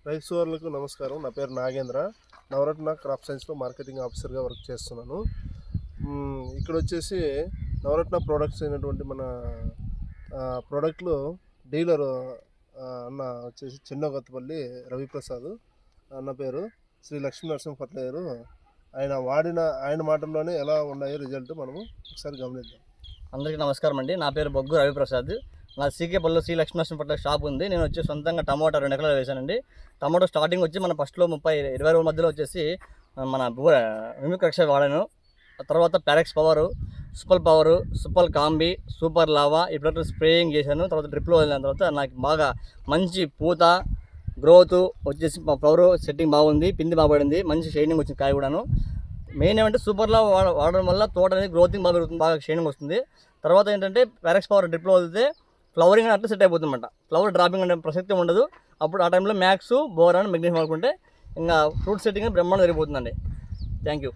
రైతు సోదరులకు నమస్కారం. నా పేరు నాగేంద్ర. నవరత్న క్రాప్ సైన్స్లో మార్కెటింగ్ ఆఫీసర్గా వర్క్ చేస్తున్నాను. ఇక్కడ వచ్చేసి నవరత్న ప్రోడక్ట్స్ అయినటువంటి మన ప్రోడక్ట్లు డీలర్ అన్న వచ్చేసి చెన్నగొత్తపల్లి రవిప్రసాద్ అన్న పేరు. శ్రీ లక్ష్మీ నరసింహ ఫర్టిలైజరు. ఆయన మాటల్లోనే ఎలా ఉన్నాయో రిజల్ట్ మనము ఒకసారి గమనిద్దాం. అందరికీ నమస్కారం అండి. నా పేరు బొగ్గు రవిప్రసాద్. నా సీకేపల్లిలో శ్రీ లక్ష్మీ నరసింహ ఫర్టిలైజర్ షాప్ ఉంది. నేను వచ్చి సొంతంగా టమాటా 2 ఎకరాలు వేసానండి. టమాటో స్టార్టింగ్ వచ్చి మన ఫస్ట్లో 30-20 రోజుల మధ్యలో వచ్చేసి మన మిమిక్రక్ష వాడాను. తర్వాత Parex power, super power, super combi, super lava ఈ ప్రొడక్ట్ స్ప్రేయింగ్ చేశాను. తర్వాత డ్రిప్లో వెళ్ళిన తర్వాత నాకు బాగా మంచి పూత, గ్రోత్ వచ్చేసి ఫ్లవర్ సెట్టింగ్ బాగుంది, పిండి బాగుపడింది, మంచి షైనింగ్ వచ్చింది కాయ కూడాను. మెయిన్ ఏమంటే సూపర్ లావా వాడడం వల్ల తోట అనేది గ్రోతింగ్ బాగా పెరుగుతుంది, బాగా షైనింగ్ వస్తుంది. తర్వాత ఏంటంటే ప్యారెక్స్ పవర్ డ్రిప్లో వెళ్తే ఫ్లవరింగ్ అట్లా సెట్ అయిపోతుంది అనమాట. ఫ్లవర్ డ్రాపింగ్ అనే ప్రసక్తి ఉండదు. అప్పుడు ఆ టైంలో మ్యాక్స్, బోరాన్, మెగ్నీషియం వాడుకుంటే ఇంకా ఫ్రూట్ సెట్టింగ్ బ్రహ్మాండం జరిగిపోతుందండి. Thank you.